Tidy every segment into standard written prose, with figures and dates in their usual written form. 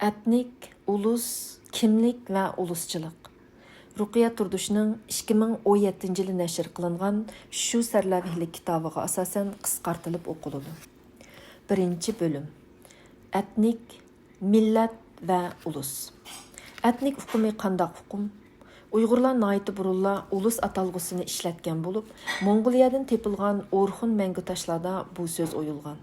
Etnik, ulus, kimlik və ulusçılıq. Ruqiya Turdushning 2017 yılı nəşr qilingan shu sarlavihlik kitobiga asosan qisqartilib o'qiladi. Birinchi bo'lim. Etnik, millat və ulus. Etnik hukumi qandaq hukum? Uyg'urlar naiti burunla ulus atalg'usini ishlatgan bo'lib, Mongoliyadan tepilgan Orxun Mangutashlarda bu so'z o'yilgan.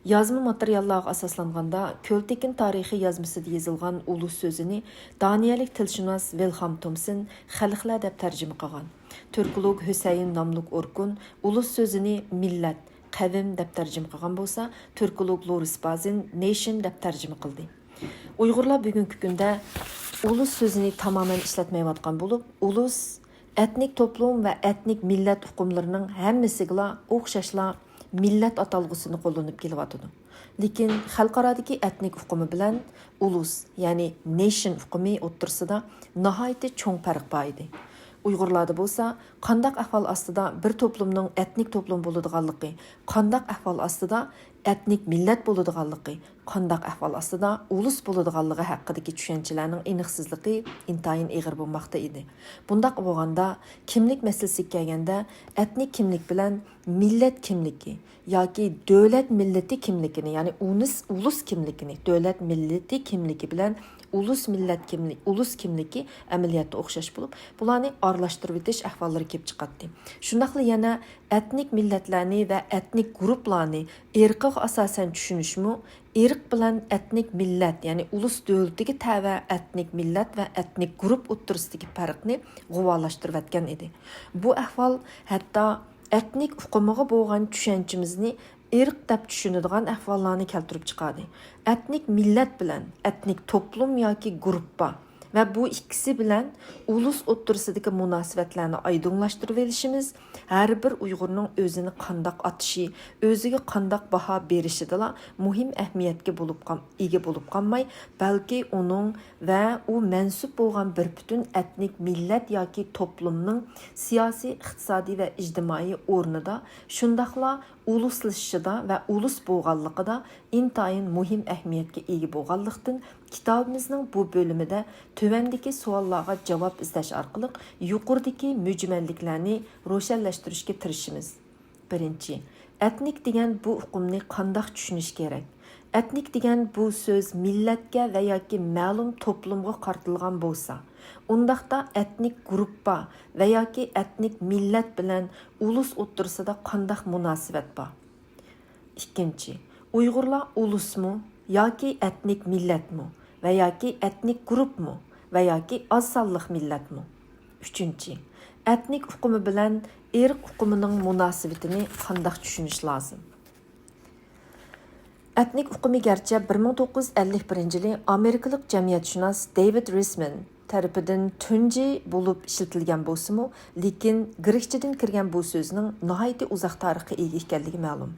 Yazma materiallarga asoslanganda Költekin tarixi yazmasida yozilgan ulus so'zini Daniyalik tilshunos Wilhelm Thomson xalqlar deb tarjima qilgan. Turkolog Husayn nomli Orkun ulus so'zini millat, qavm deb tarjima qilgan bo'lsa, turkolog Loris Bazin nation deb tarjima qildi. Uyg'urlar bugungi kunda ulus so'zini tamoman ishlatmayotgan bo'lib, ulus etnik toplum va etnik millat hukmlarining hammasiga o'xshashla millat atalg'usini qo'llanib kelyotidi. Lekin xalqarodagi etnik hukmi bilan ulus, ya'ni nation hukmi o'rtasida nihoyatda cho'ng farq bor edi. Uyg'urlarda bo'lsa, qandaq ahvol ostida bir to'plumning etnik to'plum bo'ladiganligi, qandaq ahvol ostida etnik millat bo'ladiganligi, qandaq ahvol ostida ulus bo'ladiganligi haqidagi tushunchalarning aniqsizligi intayin ig'ir bo'lmoqda edi. Bundaq bo'lganda, kimlik masalasiga kelganda, etnik kimlik bilan millat kimligi yoki davlat millati kimligini, ya'ni ulus kimligini, davlat millati kimligi bilan ulus millat kimlik, ulus kimligi amaliyotda o'xshash bo'lib, bularni aralashtirib o'tish ahvollari kelib chiqadi. Shundaqla yana etnik millatlarni va etnik guruhlarni irqiga asosan tushunishmi, irq bilan etnik millat, ya'ni ulus davlatiga tava etnik millat va etnik guruh o'rtasidagi farqni g'uvolashtirib o'tgan edi. Bu ahvol hatto etnik hukumiga bo'lgan tushunchamizni irq deb tushunadigan ahvollarni keltirib chiqadi. Etnik millat bilan etnik toplum yoki guruhpa va bu ikkisi bilan ulus o'rtasidagi munosabatlarni oydinlashtirib olishimiz har bir Uyg'urning o'zini qandoq atishi, o'ziga qandoq baho berishida muhim ahamiyatga ega bo'lib qolmay, balki uning va u mansub bo'lgan bir butun etnik millat yoki toplumning siyosiy, iqtisodiy va ijtimoiy o'rnida shundaqla uluslashishida va ulus bo'lganligida intayin muhim ahamiyatga ega bo'lganlikdan kitobimizning bu bo'limida tövəndəki savollarga javob izlash orqali yuqoridagi mujmalliklarni ro'shanlashtirishga tirishimiz. Birinchi, etnik degan bu hukmni qandoq tushunish kerak? Etnik degan bu so'z millatga va yoki ma'lum to'plumga qartilgan bo'lsa, undaqda etnik guruhpa va yoki etnik millat bilan ulus o'rtasida qandoq munosabat bor? Ikkinchi, Uyg'urlar ulusmi yoki etnik millatmi va yoki etnik guruhmi va yoki oz sonli millatmi? Uchinchi, etnik hukmi bilan irq hukumining munosabatini qandoq tushunish lozim? Etnik hukmi garchi 1951 yili Amerikalik jamiyatshunos David Riesman tarafidan tunji bo'lib ishlatilgan bo'lsa-mu, lekin Grekchadan kirgan bu so'zning nihoyatda uzoq tarixga ega ekanligi ma'lum.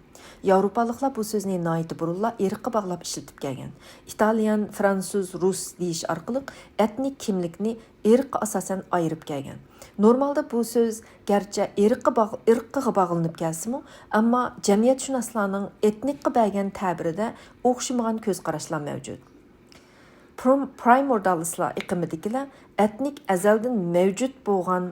Yevropaliklar bu so'zni nihoyatda burunla irqqa bog'lab ishlatib kelgan. Italyan, fransuz, rus deyish orqali etnik kimlikni irqqa asosan ayirib kelgan. Normalda bu so'z garchi irqqa bog'lanib kelsa-mu, ammo jamiyatshunoslarning etnikqa bergan ta'birida o'xshamagan ko'z qarashlar mavjud. Primordialistlar iqimidagilar etnik azaldan mavjud bo'lgan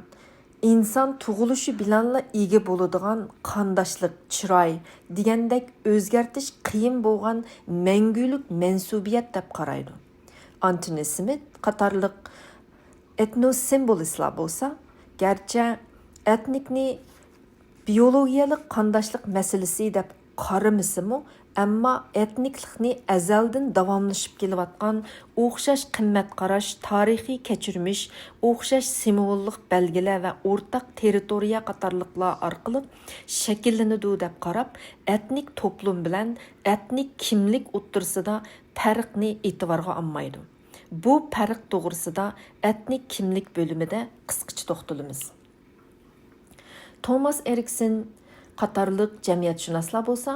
inson tug'ilishi bilanla ega bo'ladigan qandoshlik, chiroy degandek o'zgartish qiyin bo'lgan mangulik mansubiyat deb qaraydi. Antoni Smith qatorliq etnosimbolistlar bo'lsa, garchi etnikni biologiyalik qandoshlik masalasi deb qaramasa-mu, ammo etniklikni azaldan davomlashib kelayotgan o'xshash qimmat qarash, tarixiy kechirmish, o'xshash simvollik belgilar va o'rtaq territoriya qatorliqlar orqali shakllanadi deb qarab, etnik to'plum bilan etnik kimlik o'rtasida farqni e'tiborga olmaydi. Bu farq to'g'risida etnik kimlik bo'limida qisqacha to'xtalamiz. Thomas Erikson qatorliq jamiyatshunoslar bo'lsa,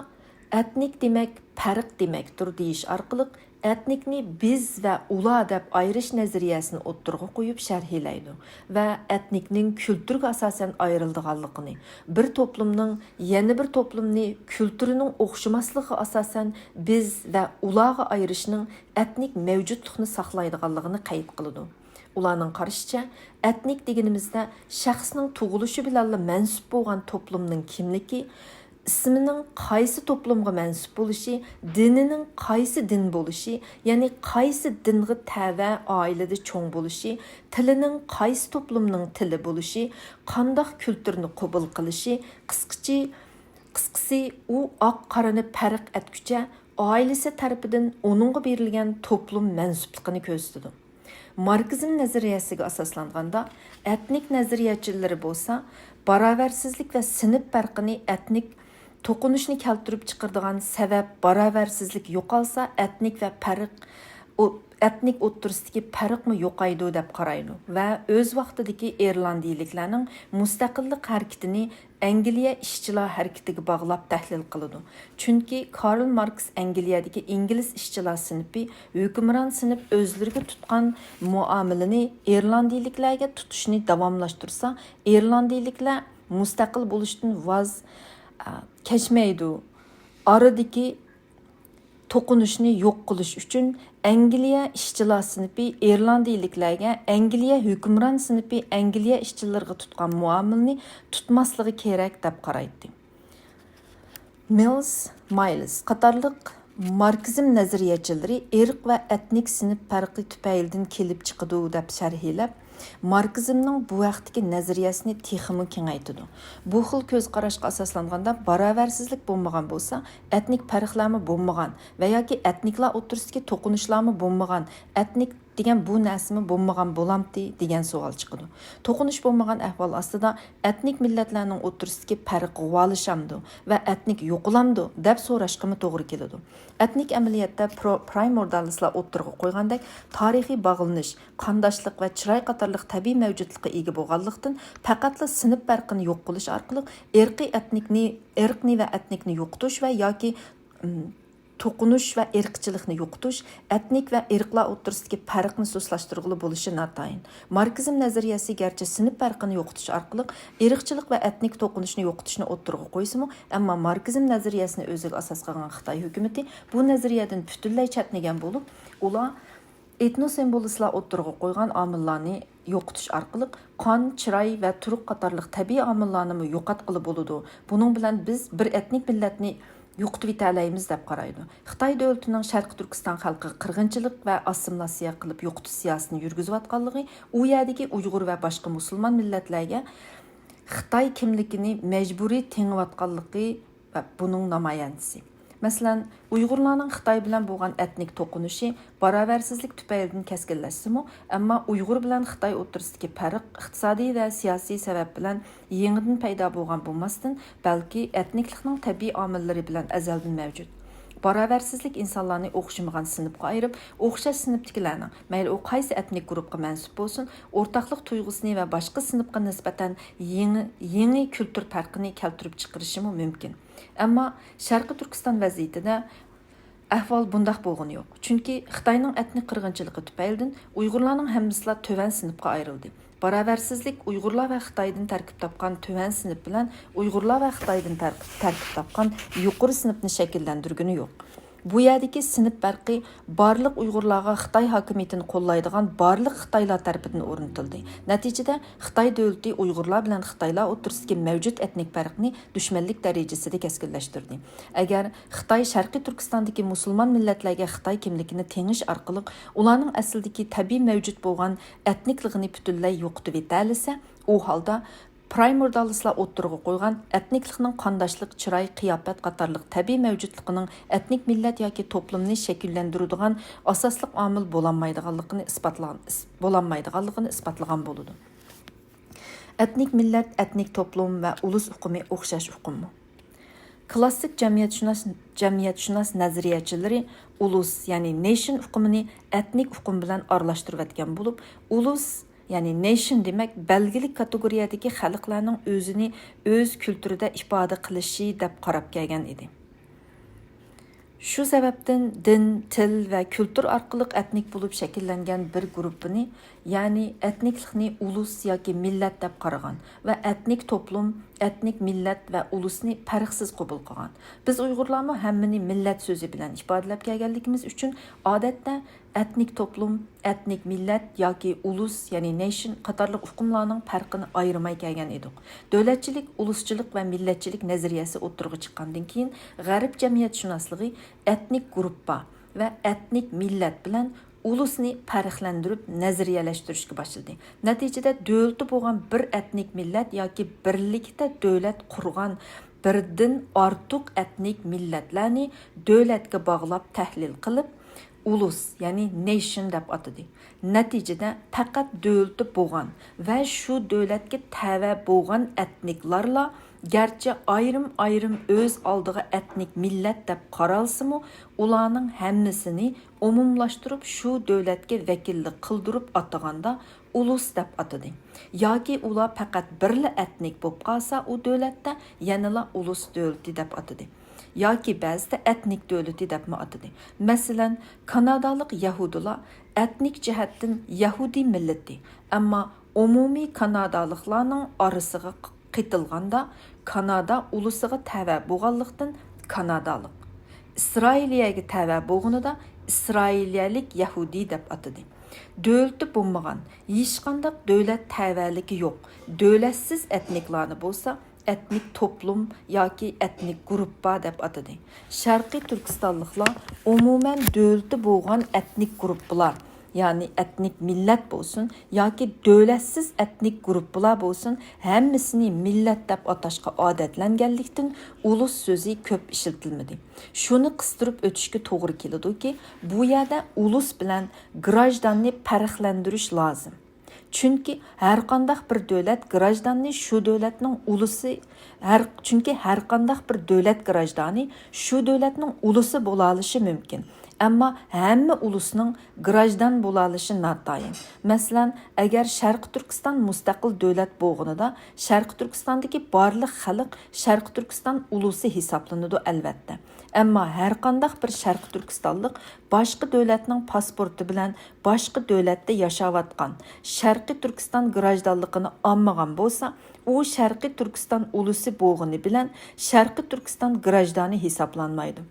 etnik demak farq demakdir deyish orqali etnikni biz va ular deb ayirish nazariyasini o'ttirg'a qo'yib sharhlaydi va etnikning kulturga asosan ayrildiganligini, bir to'plumning yana bir to'plumni kulturining o'xshamasligi asosan biz va ularga ayirishning etnik mavjudlikni saqlaydiganligini qayd qiladi. Ularning qarashicha, etnik deganimizda shaxsning tug'ilishi bilan mansub bo'lgan to'plumning kimligi, ismining qaysi to'plumga mansub bo'lishi, dinining qaysi din bo'lishi, ya'ni qaysi dinga tava oilada cho'ng bo'lishi, tilining qaysi to'plumning tili bo'lishi, qandoq kulturni qabul qilishi, qisqasi u oq qorani farq etgucha oilasi tarafidan uningga berilgan to'plum mansubligini ko'rsatadi. Marksizm nazariyasiga asoslanganda etnik nazariyachilari bo'lsa, barobarsizlik va sinf farqini etnik to'qinishni keltirib chiqaradigan sabab barobarsizlik yo'qolsa, etnik o'ttirisidagi farqmi yo'qaydi deb qaraydi va o'z vaqtidagi irlandiyaliklarning mustaqillik harakatini Angliya ishchilar harakatiga bog'lab tahlil qiladi. Chunki Karl Marx Angliyadagi ingliz ishchilar sinfi hukmron sinf o'zlariga tutgan muomalani irlandiyaliklarga tutishni davomlashtirsa, irlandiyaliklar mustaqil bo'lishdan voz kechmaydi. Aradagi to'qinishni yo'q qilish uchun Angliya ishchilar sinfi irlandiyaliklarga Angliya hukmron sinfi Angliya ishchilariga tutgan muomalani tutmasligi kerak deb qaraydi. Miles qatorliq Marksizm nazariyachilari irq va etnik sinf farqi tufaylidan kelib chiqadi deb sharhlab, Marksizmning bu vaqtdagi nazariyasini texmi kengaytidi. Bu xil ko'z qarashga asoslanganda barobarsizlik bo'lmagan bo'lsa, etnik farqlarmi bo'lmagan va yoki etniklar o'rtasidagi to'qinishlarmi bo'lmagan, etnik degan bu narsami bo'lmagan bo'lamdi degan savol chiqadi. To'qinish bo'lmagan ahvol ostida etnik millatlarning o'rtasidagi farq g'olishamdi va etnik yo'qolamdi deb so'rashga to'g'ri keladi. Etnik amaliyotda primordialislar o'ttirg'a qo'ygandek tarixiy bog'lanish, qandoshlik va chiroy qatorliq tabiiy mavjudlikqa ega bo'lganlikdan faqatla sinf farqini yo'q qilish orqali irqni va etnikni yo'qotish va yoki to'qinish va irqchilikni yo'qotish, etnik va irqlar o'rtasidagi farqni so'zlashtirg'ili bo'lishi natayin. Marksizm nazariyasi garchi sinf farqini yo'qotish orqali irqchilik va etnik to'qinishni yo'qotishni o'ttirg'a qo'ysimi, ammo Marksizm nazariyasini o'ziga asos qilgan Xitoy hukumati bu nazariyadan butunlay chatnagan bo'lib, ular etnosimbolistlar o'ttirg'a qo'ygan omillarni yo'qotish orqali qon, chiroy va turuq qatorliq tabiiy omillarni yo'qotqili bo'ladi. Buning bilan biz bir etnik millatni yo'qotib etalaymiz deb qaraydi. Xitoy davlatining Sharqi Turkiston xalqiga qirg'inchilik va assimilyatsiya qilib yo'qotish siyosatini yurgizayotganligi, u yerdagi Uyg'ur va boshqa musulmon millatlarga Xitoy kimligini majburiy tengiyotganligi va buning namoyandisi. Masalan, Uyg'urlarning Xitoy bilan bo'lgan etnik to'qinishi barobarsizlik tufaylidan keskinlashsimi, ammo Uyg'ur bilan Xitoy o'rtasidagi farq iqtisodiy va siyosiy sabab bilan yangidan paydo bo'lgan bo'lmasdan, balki etniklikning tabiiy omillari bilan azaldan mavjud. Barobarsizlik insonlarni o'xshamagan sinfga ayirib, o'xshash sinfdagilarning, mayli u qaysi etnik guruhga mansub bo'lsin, o'rtaqlik tuyg'usini va boshqa sinfga nisbatan yangi kultur farqini keltirib chiqarishi mumkin. Ammo Sharqi Turkiston vaziyatida ahvol bundaq bo'lgani yo'q. Chunki Xitoyning etnik qirg'inchiligi tufaylidan Uyg'urlarning hammasi to'van sinfga ayrildi. Barobarsizlik Uyg'urlar va Xitoydan tarkib topgan to'van sinf bilan Uyg'urlar va Xitoydan tarkib topgan yuqori sinfni shakllantirgani yo'q. Bu yerdagi sinf farqi barliq Uyg'urlarga Xitoy hokimiyatini qo'llaydigan barliq Xitoylar tarafidan o'rnatildi. Natijada Xitoy davlati Uyg'urlar bilan Xitoylar o'rtasidagi mavjud etnik farqni dushmanlik darajasida keskinlashtirdi. Agar Xitoy Sharqiy Turkistondagi musulmon millatlarga Xitoy kimligini tengish orqali ularning aslidagi tabiiy mavjud bo'lgan etnikligini butunlay yo'qotib etalisa, u holda primordialislar o'ttirg'a qo'ygan etniklikning qandoshlik, chiroy, qiyofat qatorliq tabiiy mavjudligining etnik millat yoki to'plumni shakllantiradigan asosliq omil bo'lolmaydiganligini isbotlagan bo'ladi. Etnik millat, etnik to'plum va ulus uqumi o'xshash uqummi? Klassik jamiyatshunos nazariyachilari ulus, ya'ni nation uqumini etnik uqum bilan aralashtirib o'tgan bo'lib, ulus ya'ni nation demak belgili kategoriyadagi xalqlarning o'z kulturida ifoda qilishi deb qarab kelgan edi. Shu sababdan din, til va kultur orqali etnik bo'lib shakllangan bir guruhini, ya'ni etniklikni ulus yoki millat deb qaragan va etnik to'plum, etnik millat va ulusni farqsiz qabul qilgan. Biz Uyg'urlarmi hammani millat so'zi bilan ifodalab kelganligimiz uchun odatda etnik to'plum, etnik millat yoki ulus, ya'ni nation qatorliq uqumlarning farqini ayirmay kelgan edik. Davlatchilik, uluschilik va millatchilik nazariyasi o'tirg'i chiqqandan keyin g'arb jamiyatshunosligi etnik gruppa va etnik millat bilan ulusni farqlantirib nazariyalashtirishga boshladi. Natijada davlati bo'lgan bir etnik millat yoki birlikda davlat qurgan birdan ortiq etnik millatlarni davlatga bog'lab tahlil qilib ulus, ya'ni nation deb atadi. Natijada faqat davlati bo'lgan va shu davlatga tava bo'lgan etniklarla garchi ayrim o'z oldiga etnik millat deb qaralsa-mu, ularning hammasini umumlashtirib shu davlatga vakillik qildirib ataganda ulus deb atadi. Yoki ular faqat birla etnik bo'lib qolsa, u davlatda yanala ulus davlati deb atadi. Yoki ba'zida etnik davlati deb atadi. Masalan, Kanadalik yahudilar etnik jihatdan yahudi millati, ammo umumiy kanadaliklarning orasiga qitilganda Kanada ulusiga tava bo'lganlikdan Kanadalik. İsrailiyaga tava bo'lganida İsrailiyalik yahudi deb atadi. Davlati bo'lmagan, hech qanday davlat tavaligi yo'q. Davlatsiz etniklarni bo'lsa, etnik toplum yoki etnik gruppa deb atadi. Sharqiy Turkistonliklar umuman davlati bo'lgan etnik gruppalar, ya'ni etnik millat bo'lsin yoki davlatsiz etnik gruppalar bo'lsin, hammasini millat deb atashga odatlanganlikdan ulus so'zi ko'p ishlatilmadi. Shuni qistirib o'tishga to'g'ri keladiki, bu yerda ulus bilan grajdanni farqlantirish lozim. Chunki har qanday bir davlat grajdanni shu davlatning ulusi, chunki har qanday bir davlat grajdani shu davlatning ulusi bo'la olishi mumkin. Ammo hamma ulusning grajdan bo'la olishi notayin. Masalan, agar Sharq Turkiston mustaqil davlat bo'lganida, Sharq Turkistondagi barliq xalq Sharq Turkiston ulusi hisoblanadi albatta. Ammo har qanday bir Sharq Turkistonlik boshqa davlatning pasporti bilan boshqa davlatda yashayotgan, Sharqiy Turkiston grajdanligini olmagan bo'lsa, u Sharqiy Turkiston ulusi bo'lgani bilan Sharqiy Turkiston grajdani hisoblanmaydi.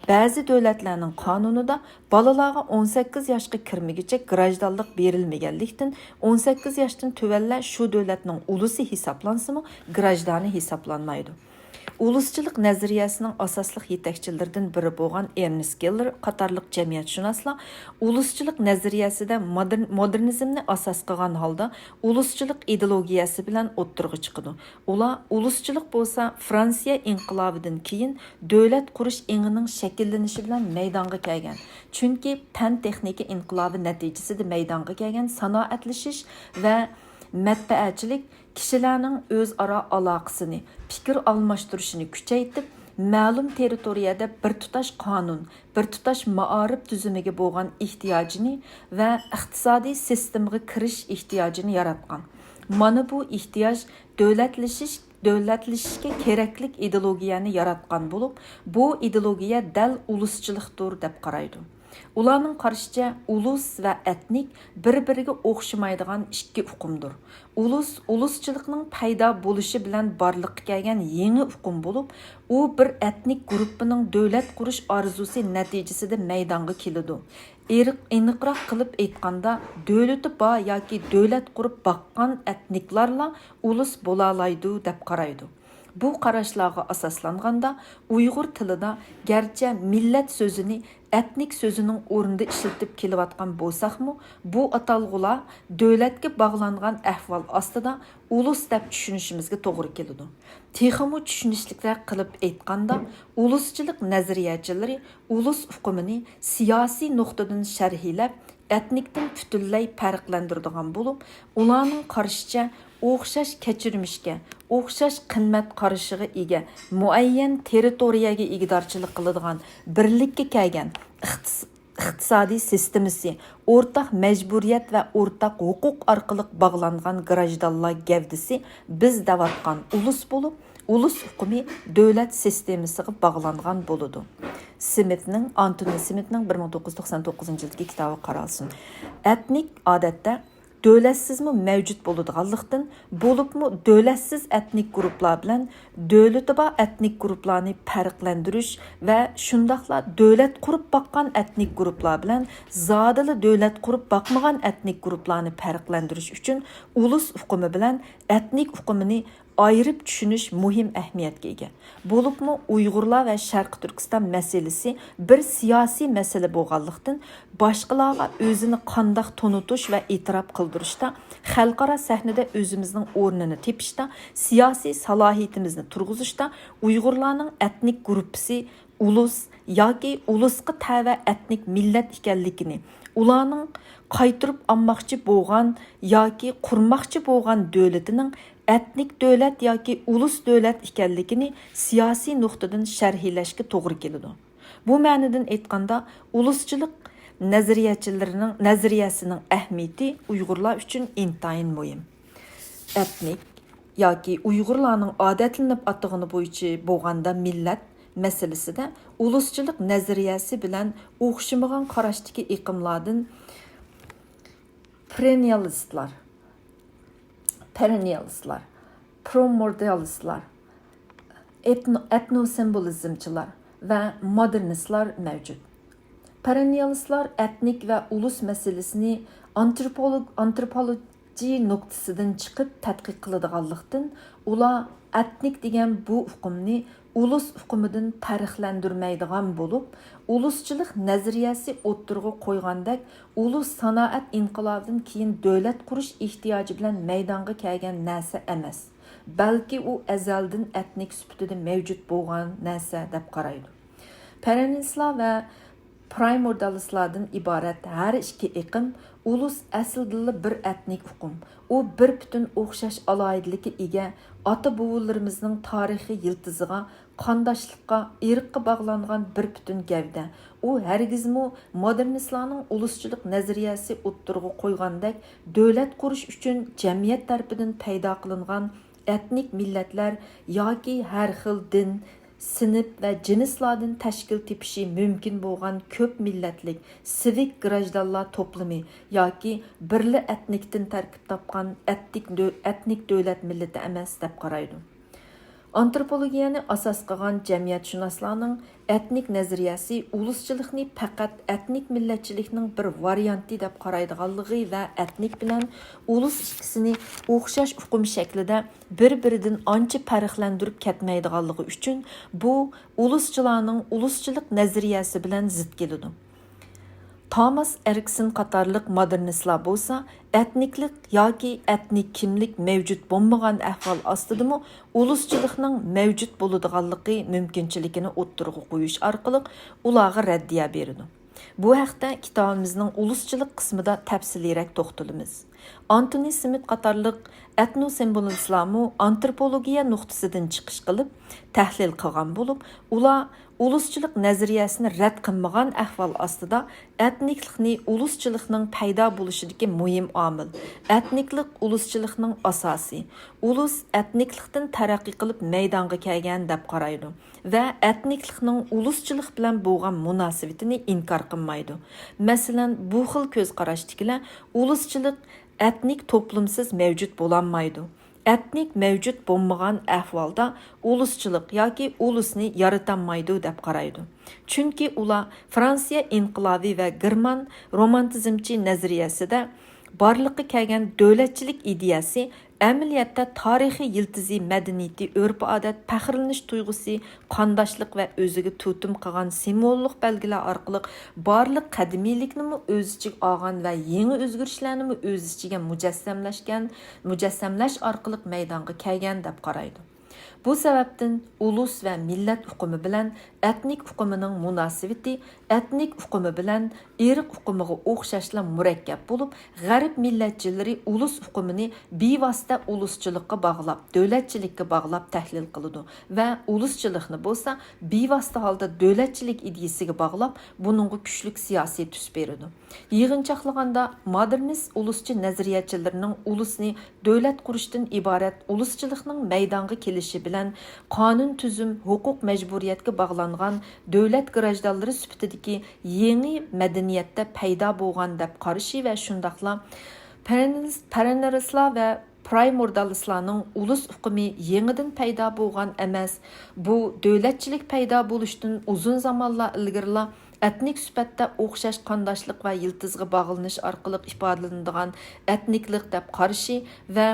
Ba'zi davlatlarning qonunida bolalarga 18 yoshga kirmaguncha grajdanlik berilmaganlikdan 18 yoshdan tuvanlar shu davlatning ulusi hisoblansa-mu, grajdani hisoblanmaydi. Uluschilik nazariyasining asosli yetakchilaridan biri bo'lgan Ernest Geller qatorliq jamiyatshunoslar uluschilik nazariyasida modernizmni asos qilgan holda uluschilik ideologiyasi bilan o'ttirg'i chiqadi. Ular uluschilik bo'lsa Fransiya inqilobidan keyin davlat qurish engining shakllanishi bilan maydonga kelgan. Chunki fan texnika inqilobi natijasida maydonga kelgan sanoatlashish va matbaachilik kishilarning o'zaro aloqasini, fikr almashtirishini kuchaytirib, ma'lum territoriyada bir tutash qonun, bir tutash maarif tuzumiga bo'lgan ehtiyojini va iqtisodiy sistemaga kirish ehtiyojini yaratgan. Mana bu ehtiyoj davlatlashishga keraklik ideologiyani yaratgan bo'lib, bu ideologiya dal uluschilikdir deb qaraydi. Ularning qarashicha ulus va etnik bir-biriga o'xshamaydigan ikki uqumdir. Uluschilikning paydo bo'lishi bilan borliqqa kelgan yangi uqum bo'lib, u bir etnik guruhining davlat qurish orzusi natijasida maydonga keladi. Aniqroq qilib aytganda, davlati bor yoki davlat qurib boqqan etniklarla ulus bo'la oladi deb qaraydi. Bu qarashlarga asoslanganda Uyg'ur tilida garchi millat so'zini etnik so'zining o'rnida ishlatib kelayotgan bo'lsak-mu, bu atalg'ular davlatga bog'langan ahvol ostida ulus deb tushunishimizga to'g'ri keladi. Texmu tushunishliklar qilib aytganda, uluschilik nazariyachilari ulus uqumini siyosiy nuqtadan sharhlab, etnikdan butunlay farqlantiradigan bo'lib, ularning qarashicha o'xshash kechirmishga, o'xshash qimmat qarashiga ega, muayyan territoriyaga igdorchilik qiladigan, birlikka kelgan iqtisodiy sistemasi, o'rtaq majburiyat va o'rtaq huquq orqali bog'langan grajdanlar gavdisi biz davatgan ulus bo'lib, ulus hukumi davlat sistemasiga bog'langan bo'ladi. Antoni Smithning 1999-yildagi kitobi qaralsin. Etnik odatda davlatsizmi mavjud bo'ladiganlikdan, bo'libmi davlatsiz etnik guruhlar bilan davlati bor etnik guruhlarni farqlantirish va shundaqla davlat qurib boqqan etnik guruhlar bilan zodili davlat qurib boqmagan etnik guruhlarni farqlantirish uchun ulus hukumi bilan etnik hukumini ayırıp düşünüş muhim əhamiyətə ega. Bo'libmi Uyg'urlar və Şərqi Türkistan мәселесі bir siyasi məsələ bo'lganlikdan boshqalarga o'zini qandaq tonutish va e'tirof qildirishda, xalqaro sahnada o'zimizning o'rnini tepishda, siyosiy salohiyatimizni turg'izishda Uyg'urlarning etnik gruppasi ulus yoki ulusqa tava etnik millat ekanligini, ularning qaytirib olmoqchi bo'lgan yoki qurmoqchi bo'lgan davlatining etnik davlat yoki ulus davlat ekanligini siyosiy nuqtadan sharhlashga to'g'ri keladi. Bu ma'nodan aytganda, uluschilik nazariyasining ahamiyati Uyg'urlar uchun intayin muhim. Etnik yoki Uyg'urlarning odatlanib atig'ini bo'yicha bo'lganda millat masalasida uluschilik nazariyasi bilan o'xshamagan qarashdagi iqimlardan perennialistlar, primordialistlar, etnosembolizmchilar va modernistlar mavjud. Perennialistlar etnik va ulus masalasini antropologiya nuqtasidan chiqib tadqiq qiladiganlikdan, ular etnik degan bu hukmni ulus hukumidan tarixlandirmaydigan bo'lib, uluschilik nazariyasi o'ttirg'i qo'ygandek, ulus sanoat inqilobidan keyin davlat qurish ehtiyoji bilan maydonga kelgan narsa emas, balki u azaldan etnik sifatida mavjud bo'lgan narsa deb qaraydi. Perennialistlar va primordialistlardan iborat har ikki iqim ulus aslida bir etnik hukm. U bir butun o'xshash aloyidlikka ega ota bovularimizning tarixiy yiltiziga, qondoshlikqa, irqqa bog'langan bir butun gavda. U hargizmi modernistlarning uluschilik nazariyasi o'ttirg'i qo'ygandek, davlat qurish uchun jamiyat tarafidan paydo qilingan etnik millatlar yoki har xil din, sinib va jinslardan tashkil tepishi mumkin bo'lgan ko'p millatlik sivik grajdonlar to'plami yoki birli etnikdan tarkib topgan etnik davlat millati emas deb qaraydi. Antropologiyani asos qilgan jamiyatshunoslarning etnik nazariyasi uluschilikni faqat etnik millatchilikning bir varianti deb qaraydiganligi va etnik bilan ulus ikkisini o'xshash hukm shaklida bir-biridan ancha farqlantirib ketmaydiganligi uchun bu uluschilarning uluschilik nazariyasi bilan zid keladi. Thomas Erikson qatorliq modernistlar bo'lsa, etniklik yoki etnik kimlik mavjud bo'lmagan ahvol ostidami uluschilikning mavjud bo'ladiganligi mumkinchiligini o'ttirg'i qo'yish orqali ularga raddiya berdi. Bu haqda kitobimizning uluschilik qismida tafsiliyroq to'xtalamiz. Antoni Smith qatorliq etnosembolistlarmu antropologiya nuqtasidan chiqish qilib tahlil qilgan bo'lib, ular uluschilik nazariyasini rad qilmagan ahvol ostida etniklikni uluschilikning paydo bo'lishidagi muhim omil, etniklik uluschilikning asosi, ulus etniklikdan taraqqiy qilib maydonga kelgan deb qaraydi va etniklikning uluschilik bilan bo'lgan munosabatini inkor qilmaydi. Masalan, bu xil ko'z qarashdagilar uluschilik etnik toplumsiz mavjud bo'lolmaydi. Etnik mavjud bo'lmagan ahvolda uluschilik yoki ulusni yaratolmaydi deb qaraydi. Chunki ular Fransiya inqilobi va German romantizmchi nazariyasida barliqqa kelgan davlatchilik ideyasi amaliyotda tarixiy yiltizi madaniyati, urf-odat, faxrlanish tuyg'usi, qondoshlik va o'ziga tutum qilgan simvollik belgilar orqali barliq qadimiylikni o'z ichiga olgan va yangi o'zgarishlarni o'z ichiga mujassamlash orqali maydonga kelgan deb qaraydi. Bu sababdan ulus va millat hukmi bilan etnik hukmining munosabati etnik hukmi bilan irq hukmiga o'xshashla murakkab bo'lib, g'arb millatchilari ulus hukmini bevosita uluschilikka bog'lab, davlatchilikka bog'lab tahlil qiladi va uluschilikni bo'lsa bevosita holda davlatchilik ideyasiga bog'lab, buningga kuchli siyosiy tus beradi. Yig'inchoqlaganda modernist uluschi nazariyachilarining ulusni davlat qurishdan iborat uluschilikning maydonga kelishi bilan qonun tuzum, huquq majburiyatga bog'langan davlat grajdanlari sifatidagi yangi madaniyatda paydo bo'lgan deb qarashi va shundaqla paranaristlar va primordalistlarning ulus uqumi yangidan paydo bo'lgan emas. Bu davlatchilik paydo bo'lishdan uzun zamonlar ilgarilar etnik sifatda o'xshash qondoshlik va yiltizga bog'lanish orqali ifodalanadigan etniklik deb qarashi va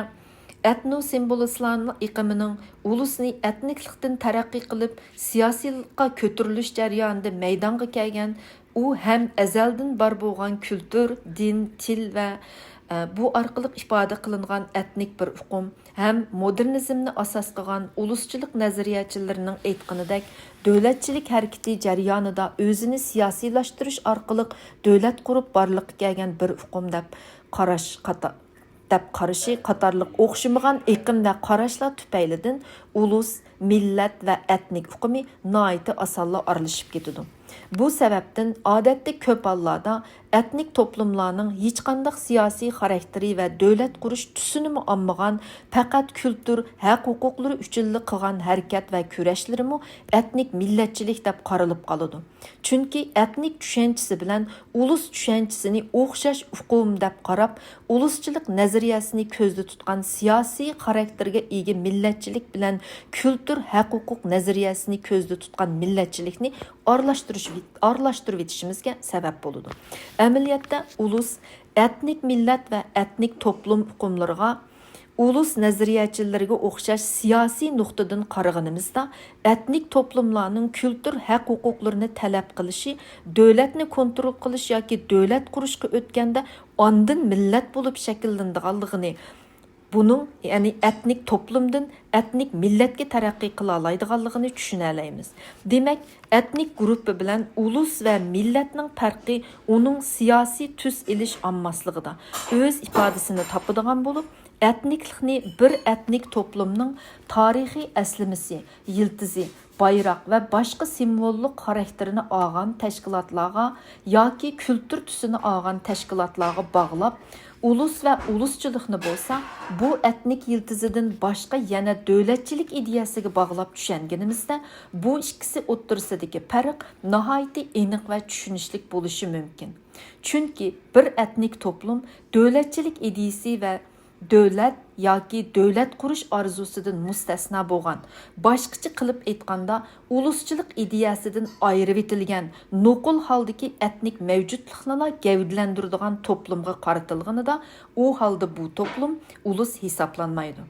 etnosimbolistlarning iqimining ulusni etniklikdan taraqqiy qilib siyosiylikqa ko'tarilish jarayonida maydonga kelgan, u ham azaldan bor bo'lgan kultur, din, til va bu orqali ifoda qilingan etnik bir uqum ham modernizmni asos qilgan uluschilik nazariyachilarining aytganidek davlatchilik harakati jarayonida o'zini siyosiylashtirish orqali davlat qurib borliqqa kelgan bir uqum deb qarashi qatorliq o'xshamagan iqim va qarashlar tufaylidan ulus, millat va etnik uqumi noiti osonla aralashib ketadi. Bu sababdan odatda ko'p hollarda etnik toplumlarning hech qanday siyosiy xarakteri va davlat qurish tusini olmagan, faqat kultur, haq-huquqlari uchun qilgan harakat va kurashlarimi etnik millatchilik deb qaralib qoladi. Chunki etnik tushunchasi bilan ulus tushunchisini o'xshash uqum deb qarab, uluschilik nazariyasini ko'zda tutgan siyosiy xarakterga ega millatchilik bilan kultur, haq-huquq nazariyasini ko'zda tutgan millatchilikni aralashtirib etishimizga sabab bo'ladi. Amaliyotda ulus, etnik millat va etnik toplum uqumlariga ulus nazariyachilariga o'xshash siyosiy nuqtadan qaraganimizda etnik toplumlarning kultur haq-huquqlarini talab qilishi, davlatni kontrol qilish yoki davlat qurishga o'tganda ondan millat bo'lib shakllanadiganligini, buning ya'ni etnik toplumdan etnik millatga taraqqiy qila oladiganligini tushuna olamiz. Demak, etnik guruhi bilan ulus va millatning farqi uning siyosiy tus elish olmasligida o'z ifodasini topadigan bo'lib, etniklikni bir etnik toplumning tarixiy aslimasi, yiltizi, bayroq va boshqa simvollik xarakterini olgan tashkilotlarga yoki kultur tusini olgan tashkilotlarga bog'lab, ulus va uluschilikni bo'lsa, bu etnik yiltizidan boshqa yana davlatchilik ideyasiga bog'lab tushunganimizda, bu ikkisi o'rtasidagi farq nihoyatda aniq va tushunishli bo'lishi mumkin. Chunki bir etnik toplum davlatchilik ideyasi va davlat yoki davlat qurish orzusidan mustasno bo'lgan, boshqacha qilib aytganda uluschilik ideyasidan ayirib etilgan nuqul holdagi etnik mavjudlikni gavdalantiradigan to'plumga qaratilganida, u holda bu to'plum ulus hisoblanmaydi.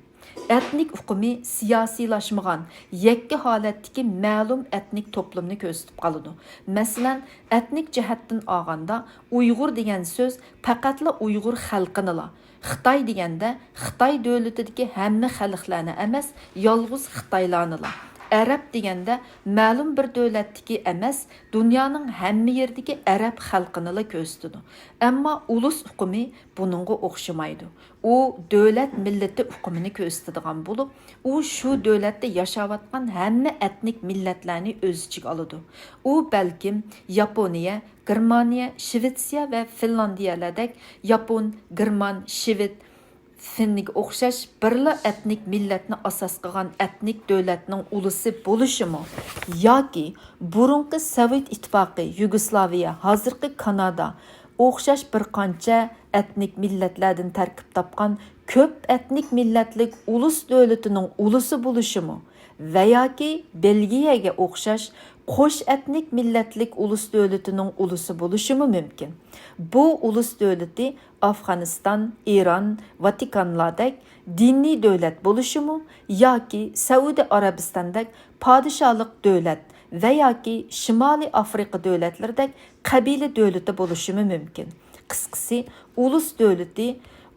Etnik uqumi siyosiylashmagan, yakka holatdagi ma'lum etnik toplumni ko'rsatib qoladi. Masalan, etnik jihatdan olganda, Uyg'ur degan so'z faqatla Uyg'ur xalqini, Xitoy deganda Xitoy davlatidagi hamma xalqlarni emas, yolg'iz Xitoylarni. Arab deganda ma'lum bir davlatdagi emas, dunyoning hamma yeridagi arab xalqini ko'rsatadi. Ammo ulus uqumi buningga o'xshamaydi. U davlat millati uqumini ko'rsatadigan bo'lib, u shu davlatda yashayotgan hamma etnik millatlarni o'z ichiga oladi. U balkim Yaponiya, Germaniya, Shvetsiya va Finlandiyalardek Yapon, German, Shved, Finniga o'xshash birla etnik millatni asos qilgan etnik davlatning ulusi bo'lishimi yoki burunqi Sovet ittifoqi, Yugoslaviya, hozirgi Kanada o'xshash bir qancha etnik millatlardan tarkib topgan ko'p etnik millatlik ulus davlatining ulusi bo'lishimi va yoki Belgiyaga o'xshash qo'sh etnik millatlik ulus davlatining ulusi bo'lishimi mumkin. Bu ulus davlati Afg'oniston, Eron, Vatikanlardek diniy davlat bo'lishimi yoki Saudiya Arabistondek podshohlik davlat va yoki Shimoliy Afrika davlatlaridek qabila davlati bo'lishimi mumkin. Qisqasi, ulus davlati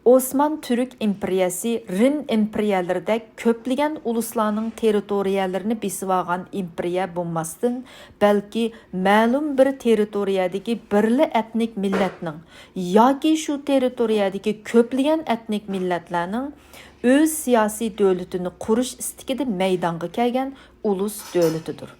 Osman Türk imperiyasi, Rim imperiyalaridek ko'plagan uluslarning territoriyalarini besib olgan imperiya bo'lmasdan, balki ma'lum bir territoriyadagi birli etnik millatning yoki shu territoriyadagi ko'plagan etnik millatlarning o'z siyosiy davlatini qurish istikida maydonga kelgan ulus davlatidir.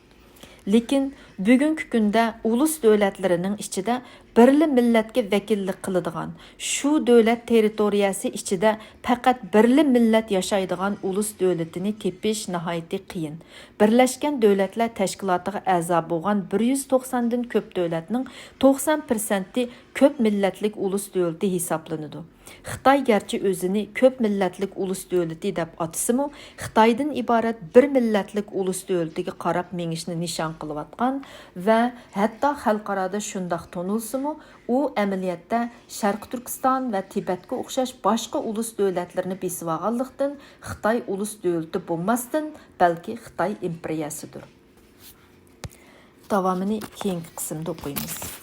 Lekin bugungi kunda ulus davlatlarining ichida birli millatga vakillik qiladigan, shu davlat territoriyasi ichida faqat birli millat yashaydigan ulus davlatini tepish nihoyatda qiyin. Birlashgan Davlatlar Tashkilotiga a'zo bo'lgan 190 dan ko'p davlatning 90% ko'p millatlik ulus davlati hisoblanadi. Xitoy garchi o'zini ko'p millatlik ulus davlati deb atsimi, Xitoydan iborat bir millatlik ulus davlatiga qarab mengishni nishon qilayotgan va hatto xalqaroda shundoq tonilsimi, u amaliyotda Sharq Turkiston va Tibetga o'xshash boshqa ulus davlatlarni besib olganlikdan Xitoy ulus davlati bo'lmasdan, balki Xitoy imperiyasidir. Davomini keyingi qismda o'qiymiz.